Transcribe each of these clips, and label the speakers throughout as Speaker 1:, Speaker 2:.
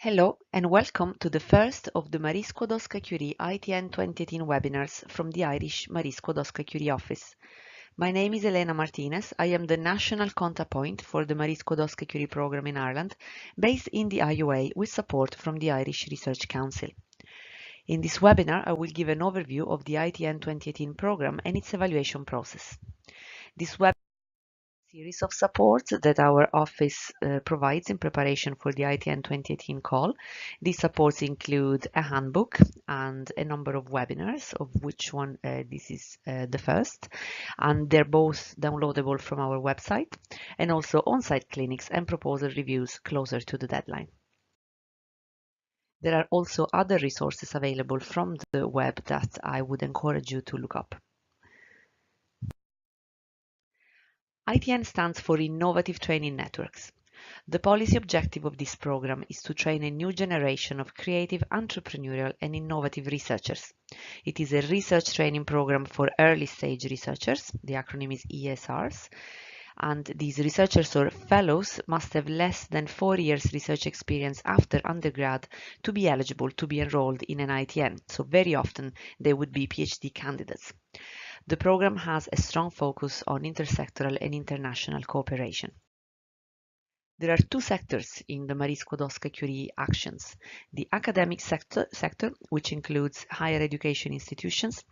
Speaker 1: Hello and welcome to the first of the Marie Skłodowska-Curie ITN 2018 webinars from the Irish Marie Skłodowska-Curie office. My name is Elena Martinez. I am the national contact point for the Marie Skłodowska-Curie program in Ireland, based in the IUA with support from the Irish Research Council. In this webinar, I will give an overview of the ITN 2018 program and its evaluation process. This webinar series of supports that our office provides in preparation for the ITN 2018 call. These supports include a handbook and a number of webinars, of which one this is the first, and they're both downloadable from our website, and also on-site clinics and proposal reviews closer to the deadline. There are also other resources available from the web that I would encourage you to look up. ITN stands for Innovative Training Networks. The policy objective of this program is to train a new generation of creative, entrepreneurial and innovative researchers. It is a research training program for early stage researchers. The acronym is ESRs. And these researchers or fellows must have less than 4 years research experience after undergrad to be eligible to be enrolled in an ITN. So very often they would be PhD candidates. The program has a strong focus on intersectoral and international cooperation. There are two sectors in the Marie Skłodowska-Curie actions. The academic sector, which includes higher education institutions,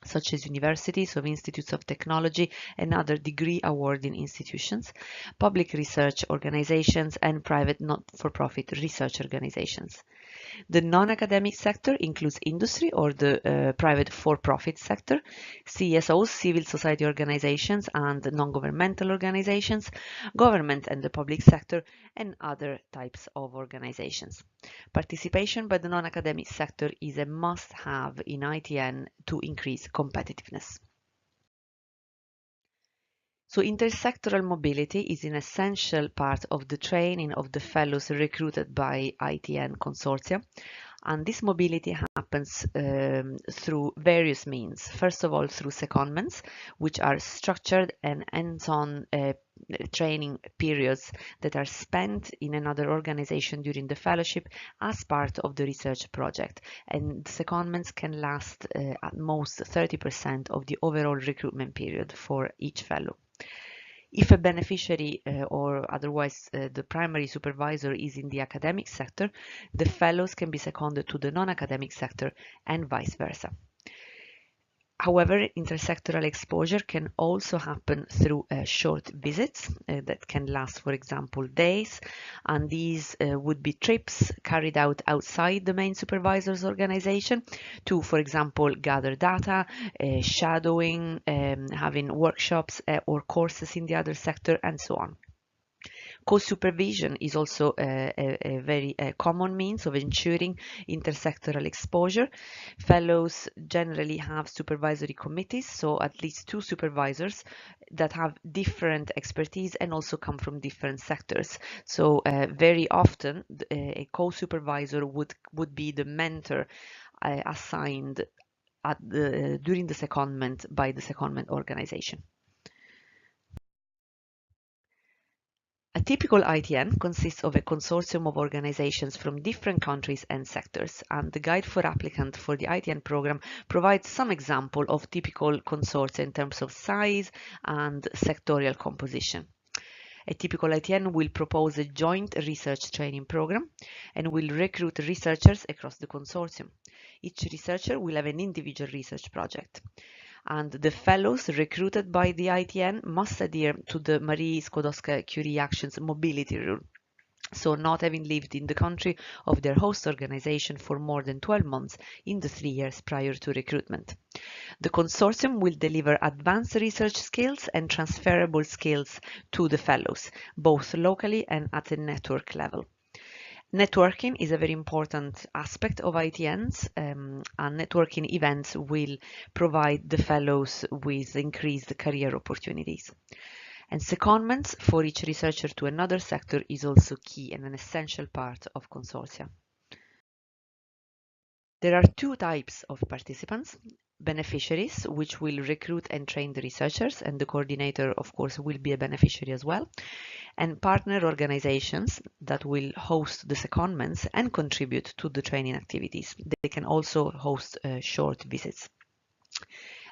Speaker 1: such as universities or institutes of technology and other degree awarding institutions, public research organizations, and private not-for-profit research organizations. The non-academic sector includes industry or the private for-profit sector, CSOs, civil society organizations and non-governmental organizations, government and the public sector, and other types of organizations. Participation by the non-academic sector is a must-have in ITN to increase competitiveness. So intersectoral mobility is an essential part of the training of the fellows recruited by ITN consortia. And this mobility happens through various means. First of all, through secondments, which are structured and hands-on training periods that are spent in another organization during the fellowship as part of the research project. And secondments can last at most 30% of the overall recruitment period for each fellow. If a beneficiary or otherwise the primary supervisor is in the academic sector, the fellows can be seconded to the non-academic sector and vice versa. However, intersectoral exposure can also happen through short visits that can last, for example, days, and these would be trips carried out outside the main supervisor's organization to, for example, gather data, shadowing, having workshops or courses in the other sector, and so on. Co-supervision is also a very common means of ensuring intersectoral exposure. Fellows generally have supervisory committees, so at least 2 supervisors that have different expertise and also come from different sectors. So very often a co-supervisor would be the mentor assigned during the secondment by the secondment organization. A typical ITN consists of a consortium of organizations from different countries and sectors, and the guide for applicant for the ITN program provides some example of typical consortia in terms of size and sectorial composition. A typical ITN will propose a joint research training program and will recruit researchers across the consortium. Each researcher will have an individual research project. And the fellows recruited by the ITN must adhere to the Marie Skłodowska-Curie Actions mobility rule. So not having lived in the country of their host organization for more than 12 months in the 3 years prior to recruitment. The consortium will deliver advanced research skills and transferable skills to the fellows, both locally and at a network level. Networking is a very important aspect of ITNs, and networking events will provide the fellows with increased career opportunities. And secondments for each researcher to another sector is also key and an essential part of consortia. There are 2 types of participants. beneficiaries, which will recruit and train the researchers, and the coordinator, of course, will be a beneficiary as well, and partner organizations that will host the secondments and contribute to the training activities. They can also host short visits.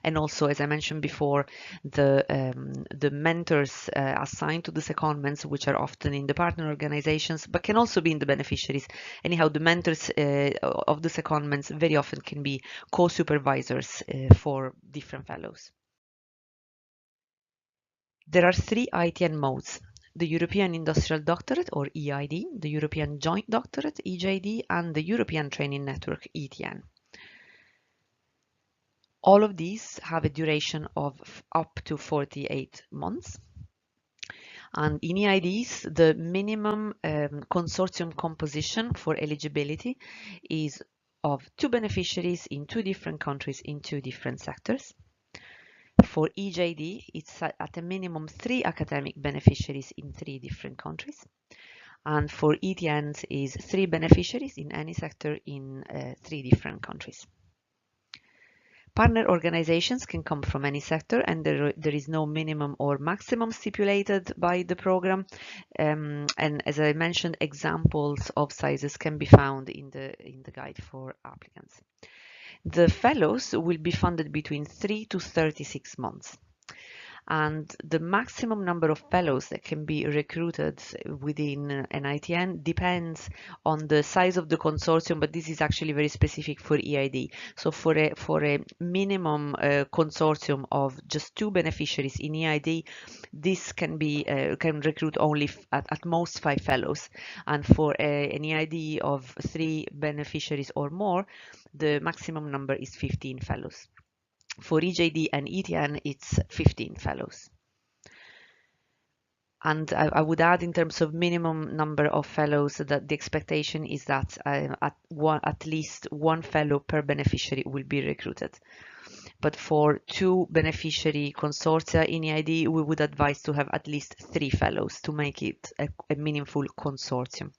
Speaker 1: And also, as I mentioned before, the mentors assigned to the secondments, which are often in the partner organizations, but can also be in the beneficiaries. Anyhow, the mentors of the secondments very often can be co-supervisors for different fellows. There are 3 ITN modes: the European Industrial Doctorate, or EID, the European Joint Doctorate, EJD, and the European Training Network, ETN. All of these have a duration of up to 48 months. And in EIDs, the minimum consortium composition for eligibility is of 2 beneficiaries in 2 different countries in 2 different sectors. For EJD, it's at a minimum 3 academic beneficiaries in 3 different countries. And for ETNs is 3 beneficiaries in any sector in 3 different countries. Partner organizations can come from any sector, and there is no minimum or maximum stipulated by the program. And as I mentioned, examples of sizes can be found in the guide for applicants. The fellows will be funded between 3 to 36 months. And the maximum number of fellows that can be recruited within an ITN depends on the size of the consortium, but this is actually very specific for EID. So for a minimum consortium of just 2 beneficiaries in EID, this can recruit only at most 5 fellows. And for an EID of 3 beneficiaries or more, the maximum number is 15 fellows. For EJD and ETN, it's 15 fellows. And I would add, in terms of minimum number of fellows, that the expectation is that at least 1 fellow per beneficiary will be recruited. But for 2 beneficiary consortia in EID, we would advise to have at least 3 fellows to make it a meaningful consortium.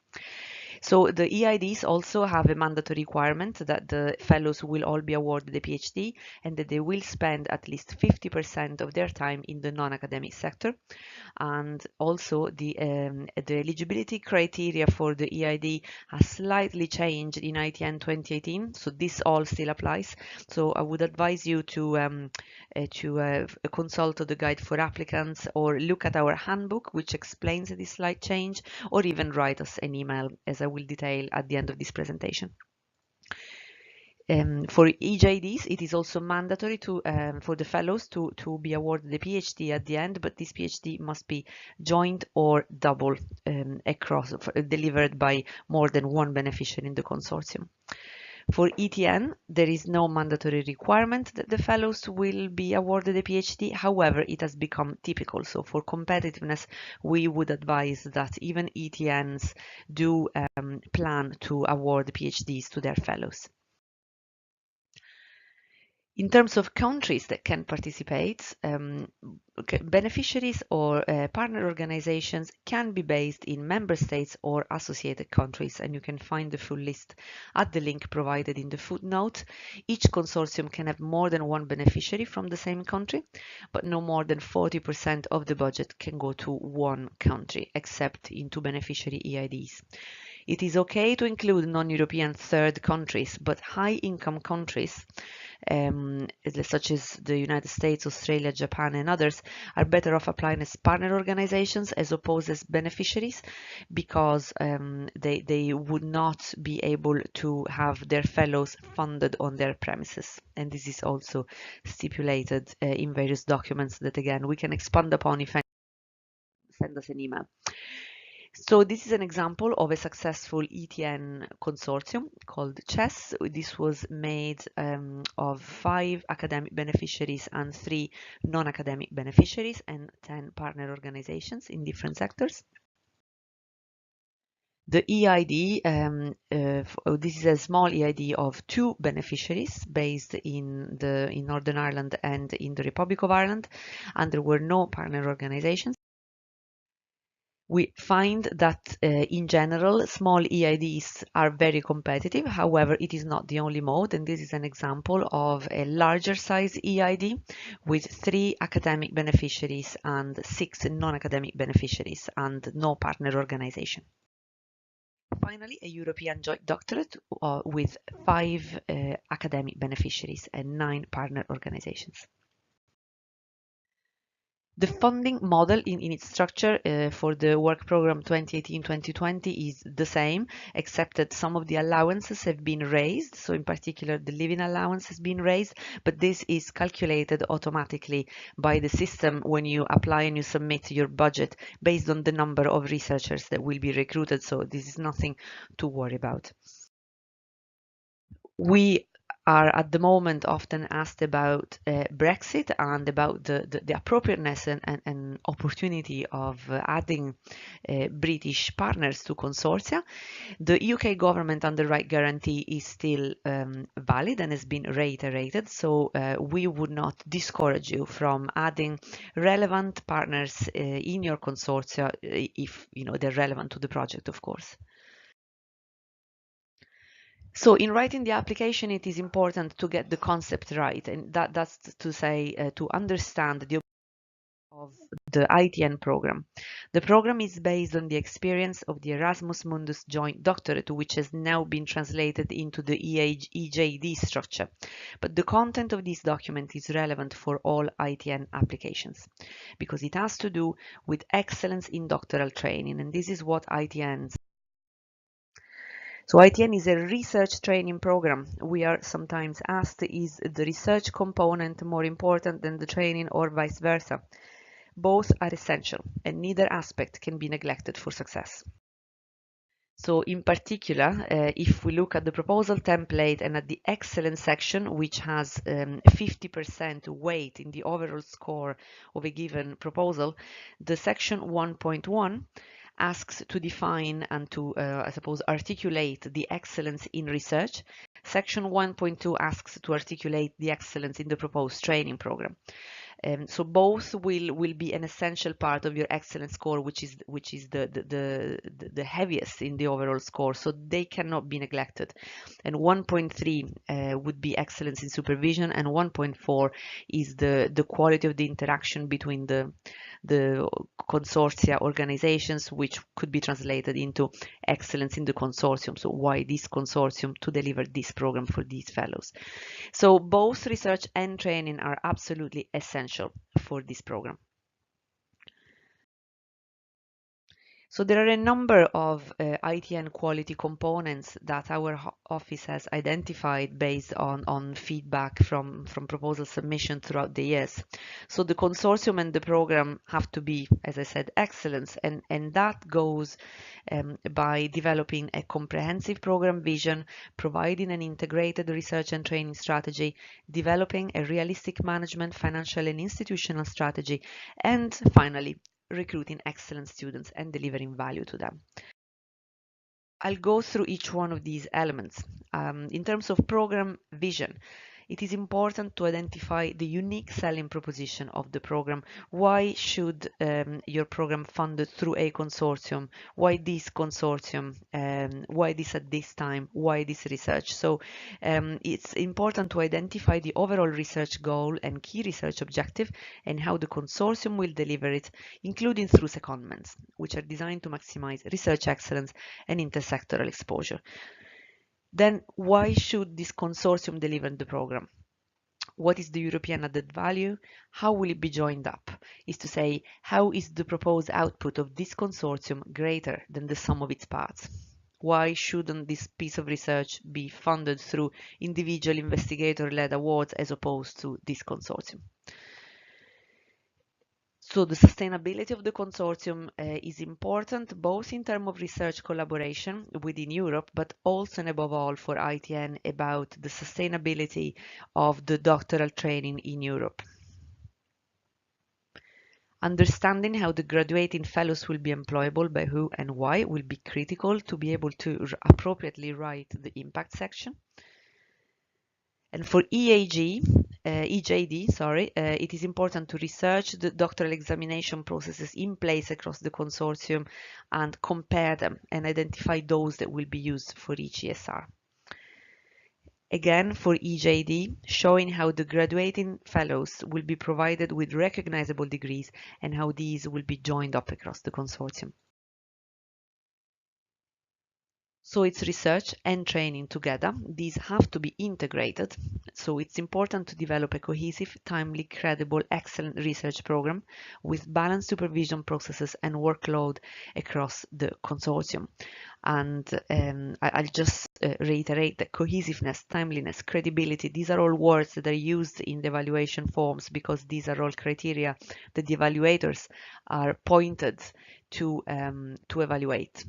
Speaker 1: So the EIDs also have a mandatory requirement that the fellows will all be awarded a PhD, and that they will spend at least 50% of their time in the non-academic sector. And also the eligibility criteria for the EID has slightly changed in ITN 2018, so this all still applies. So I would advise you to consult the guide for applicants, or look at our handbook, which explains this slight change, or even write us an email, as I will detail at the end of this presentation. For EJDs, it is also mandatory for the fellows to be awarded a PhD at the end, but this PhD must be joint or double delivered by more than 1 beneficiary in the consortium. For ETN, there is no mandatory requirement that the fellows will be awarded a PhD. However, it has become typical. So for competitiveness, we would advise that even ETNs do plan to award PhDs to their fellows. In terms of countries that can participate, beneficiaries or partner organizations can be based in member states or associated countries, and you can find the full list at the link provided in the footnote. Each consortium can have more than 1 beneficiary from the same country, but no more than 40% of the budget can go to 1 country, except into beneficiary EIDs. It is okay to include non-European third countries, but high-income countries, such as the United States, Australia, Japan, and others, are better off applying as partner organizations as opposed as beneficiaries, because they would not be able to have their fellows funded on their premises. And this is also stipulated in various documents that, again, we can expand upon if send us an email. So this is an example of a successful ETN consortium called CHESS. This was made of 5 academic beneficiaries and 3 non-academic beneficiaries, and 10 partner organizations in different sectors. The EID, this is a small EID of 2 beneficiaries based in Northern Ireland and in the Republic of Ireland, and there were no partner organizations. We find that in general, small EIDs are very competitive. However, it is not the only mode, and this is an example of a larger size EID with 3 academic beneficiaries and 6 non-academic beneficiaries and no partner organization. Finally, a European joint doctorate with 5 academic beneficiaries and 9 partner organizations. The funding model in its structure for the work program 2018-2020 is the same, except that some of the allowances have been raised. So in particular, the living allowance has been raised, but this is calculated automatically by the system when you apply and you submit your budget based on the number of researchers that will be recruited. So this is nothing to worry about. We are at the moment often asked about Brexit and about the appropriateness and opportunity of adding British partners to consortia. The UK government under right guarantee is still valid and has been reiterated, so we would not discourage you from adding relevant partners in your consortia if they're relevant to the project, of course. So in writing the application, it is important to get the concept right, and that's to say to understand the of the ITN program. The program is based on the experience of the Erasmus Mundus Joint Doctorate, which has now been translated into the EJD structure. But the content of this document is relevant for all ITN applications because it has to do with excellence in doctoral training, and this is what ITNs. So ITN is a research training program. We are sometimes asked, is the research component more important than the training or vice versa? Both are essential and neither aspect can be neglected for success. So in particular, if we look at the proposal template and at the excellence section, which has 50% weight in the overall score of a given proposal, the section 1.1 asks to define and to, I suppose, articulate the excellence in research. Section 1.2 asks to articulate the excellence in the proposed training program. So both will be an essential part of your excellence score, which is the heaviest in the overall score. So they cannot be neglected. And 1.3 would be excellence in supervision, and 1.4 is the quality of the interaction between the consortia organizations, which could be translated into excellence in the consortium. So why this consortium to deliver this program for these fellows? So both research and training are absolutely essential for this program. So there are a number of ITN quality components that our office has identified based on feedback from proposal submission throughout the years. So the consortium and the program have to be, as I said, excellence, and that goes by developing a comprehensive program vision, providing an integrated research and training strategy, developing a realistic management, financial and institutional strategy, and finally, recruiting excellent students and delivering value to them. I'll go through each one of these elements. In terms of program vision, it is important to identify the unique selling proposition of the program. Why should your program funded through a consortium? Why this consortium? Why this at this time? Why this research? So it's important to identify the overall research goal and key research objective and how the consortium will deliver it, including through secondments, which are designed to maximize research excellence and intersectoral exposure. Then why should this consortium deliver the program? What is the European added value? How will it be joined up? Is to say, how is the proposed output of this consortium greater than the sum of its parts? Why shouldn't this piece of research be funded through individual investigator-led awards as opposed to this consortium? So the sustainability of the consortium is important both in terms of research collaboration within Europe, but also and above all for ITN about the sustainability of the doctoral training in Europe. Understanding how the graduating fellows will be employable by who and why will be critical to be able to appropriately write the impact section. And for EJD, it is important to research the doctoral examination processes in place across the consortium and compare them and identify those that will be used for each ESR. Again, for EJD, showing how the graduating fellows will be provided with recognizable degrees and how these will be joined up across the consortium. So it's research and training together. These have to be integrated. So it's important to develop a cohesive, timely, credible, excellent research program with balanced supervision processes and workload across the consortium. And I'll just reiterate that cohesiveness, timeliness, credibility, these are all words that are used in the evaluation forms because these are all criteria that the evaluators are pointed to evaluate.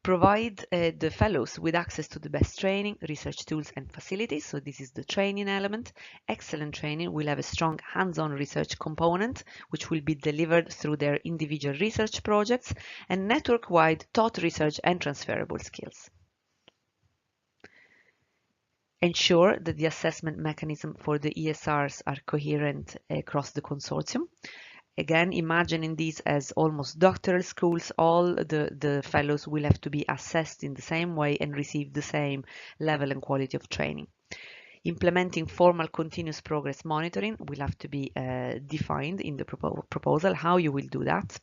Speaker 1: Provide the fellows with access to the best training, research tools and facilities. So this is the training element. Excellent training will have a strong hands-on research component, which will be delivered through their individual research projects and network-wide taught research and transferable skills. Ensure that the assessment mechanism for the ESRs are coherent across the consortium. Again, imagining these as almost doctoral schools, all the fellows will have to be assessed in the same way and receive the same level and quality of training. Implementing formal continuous progress monitoring will have to be defined in the proposal, how you will do that.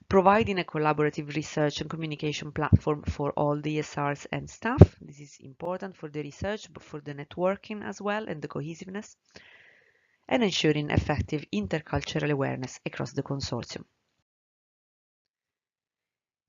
Speaker 1: Providing a collaborative research and communication platform for all the ESRs and staff. This is important for the research, but for the networking as well and the cohesiveness. And ensuring effective intercultural awareness across the consortium.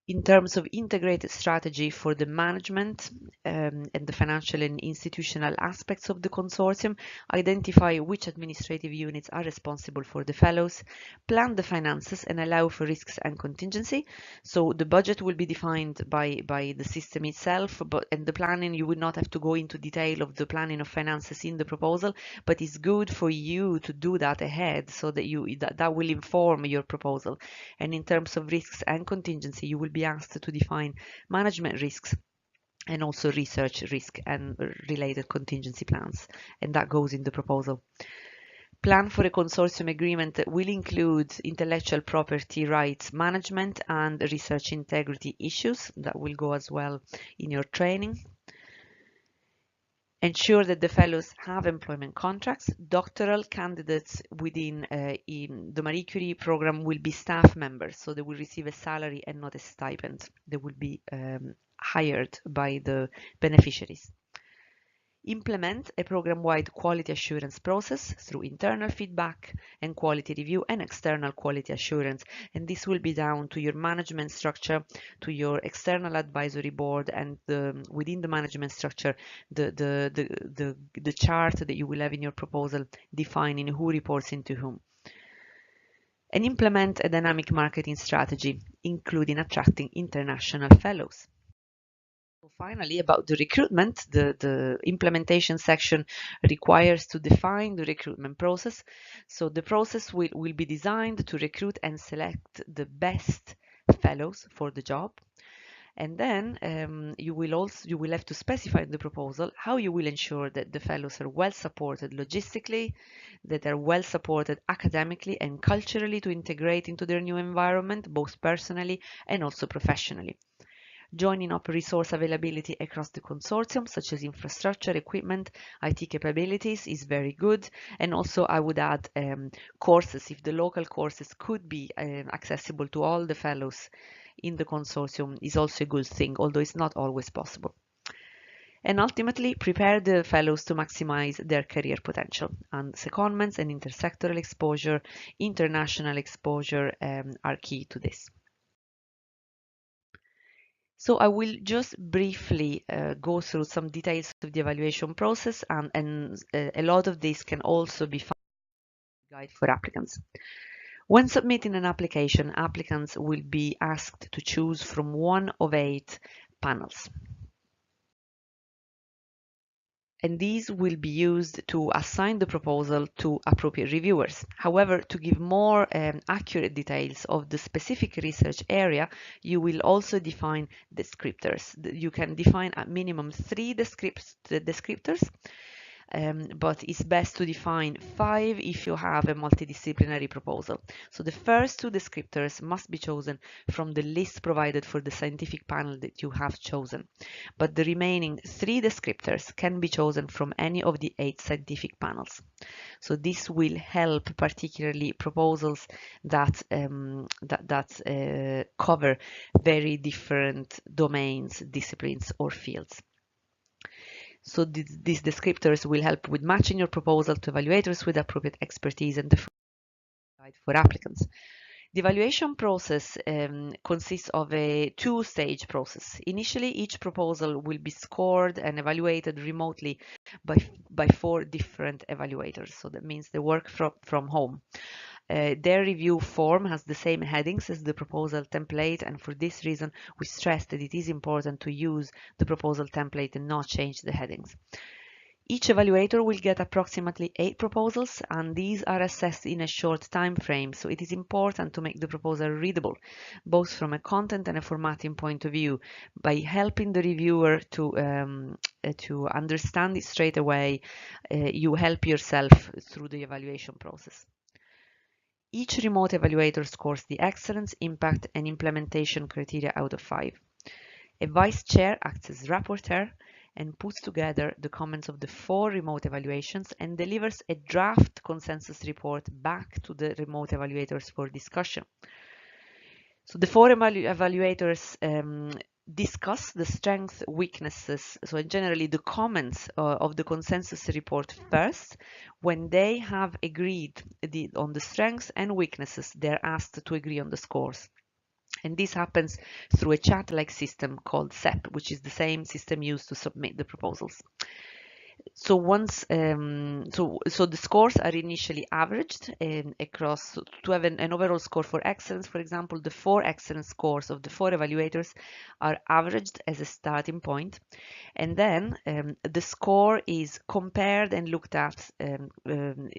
Speaker 1: In terms of integrated strategy for the management and the financial and institutional aspects of the consortium, identify which administrative units are responsible for the fellows, plan the finances and allow for risks and contingency. So the budget will be defined by the system itself, and the planning, you would not have to go into detail of the planning of finances in the proposal, but it's good for you to do that ahead so that that will inform your proposal. And in terms of risks and contingency, you will be asked to define management risks and also research risk and related contingency plans, and that goes in the proposal. Plan for a consortium agreement that will include intellectual property rights management and research integrity issues. That will go as well in your training. Ensure that the fellows have employment contracts. Doctoral candidates within in the Marie Curie program will be staff members, so they will receive a salary and not a stipend. They will be hired by the beneficiaries. Implement a program-wide quality assurance process through internal feedback and quality review and external quality assurance. And this will be down to your management structure, to your external advisory board, and within the management structure, the chart that you will have in your proposal defining who reports into whom. And implement a dynamic marketing strategy, including attracting international fellows. Finally, about the recruitment, the implementation section requires to define the recruitment process. So the process will be designed to recruit and select the best fellows for the job. And then you will have to specify in the proposal how you will ensure that the fellows are well supported logistically, that they're well supported academically and culturally to integrate into their new environment, both personally and also professionally. Joining up resource availability across the consortium, such as infrastructure, equipment, IT capabilities, is very good. And also I would add courses, if the local courses could be accessible to all the fellows in the consortium, is also a good thing, although it's not always possible. And ultimately, prepare the fellows to maximize their career potential. And secondments and intersectoral exposure, international exposure are key to this. So I will just briefly go through some details of the evaluation process, and a lot of this can also be found in the guide for applicants. When submitting an application, applicants will be asked to choose from one of 8 panels. and these will be used to assign the proposal to appropriate reviewers. However, to give more accurate details of the specific research area, you will also define descriptors. You can define at minimum 3 descriptors, but it's best to define 5 if you have a multidisciplinary proposal. So the first 2 descriptors must be chosen from the list provided for the scientific panel that you have chosen, but the remaining 3 descriptors can be chosen from any of the 8 scientific panels. So this will help particularly proposals that cover very different domains, disciplines, or fields. So these descriptors will help with matching your proposal to evaluators with appropriate expertise and the guide for applicants. The evaluation process consists of a 2-stage process. Initially, each proposal will be scored and evaluated remotely by 4 different evaluators. So that means they work from home. Their review form has the same headings as the proposal template, and for this reason, we stress that it is important to use the proposal template and not change the headings. Each evaluator will get approximately 8 proposals, and these are assessed in a short time frame, so it is important to make the proposal readable, both from a content and a formatting point of view, by helping the reviewer to understand it straight away. You help yourself through the evaluation process. Each remote evaluator scores the excellence, impact, and implementation criteria out of 5. A vice chair acts as rapporteur and puts together the comments of the 4 remote evaluations and delivers a draft consensus report back to the remote evaluators for discussion. So the 4 evaluators discuss the strengths, weaknesses, so generally the comments of the consensus report first. When they have agreed on the strengths and weaknesses, they're asked to agree on the scores. And this happens through a chat-like system called SEP, which is the same system used to submit the proposals. So once, so the scores are initially averaged across to have an overall score for excellence. For example, the 4 excellence scores of the 4 evaluators are averaged as a starting point, and then the score is compared and looked at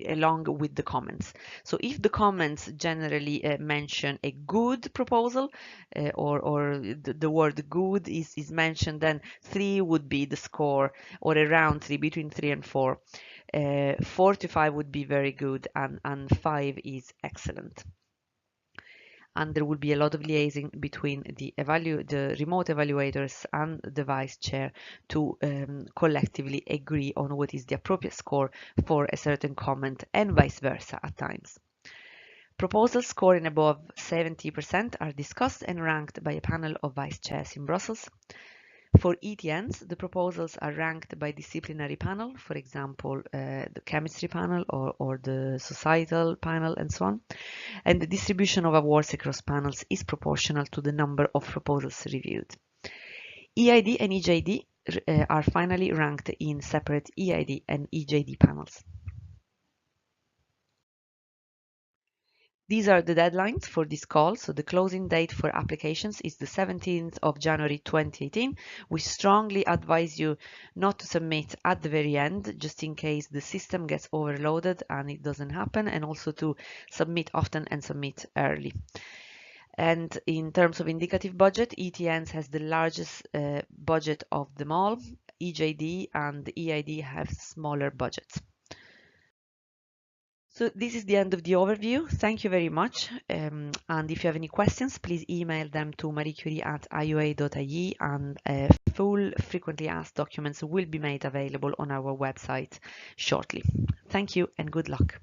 Speaker 1: along with the comments. So if the comments generally mention a good proposal, or the word good is mentioned, then 3 would be the score, or around 3, between 3 and 4. 4 to 5 would be very good, and 5 is excellent. And there will be a lot of liaising between the remote evaluators and the vice chair to collectively agree on what is the appropriate score for a certain comment, and vice versa at times. Proposals scoring above 70% are discussed and ranked by a panel of vice chairs in Brussels. For ETNs, the proposals are ranked by disciplinary panel, for example, the chemistry panel or the societal panel and so on. And the distribution of awards across panels is proportional to the number of proposals reviewed. EID and EJD are finally ranked in separate EID and EJD panels. These are the deadlines for this call. So the closing date for applications is the 17th of January 2018. We strongly advise you not to submit at the very end, just in case the system gets overloaded and it doesn't happen, and also to submit often and submit early. And in terms of indicative budget, ETNs has the largest budget of them all. EJD and EID have smaller budgets. So this is the end of the overview. Thank you very much. And if you have any questions, please email them to mariecurie@iua.ie, and full frequently asked documents will be made available on our website shortly. Thank you and good luck.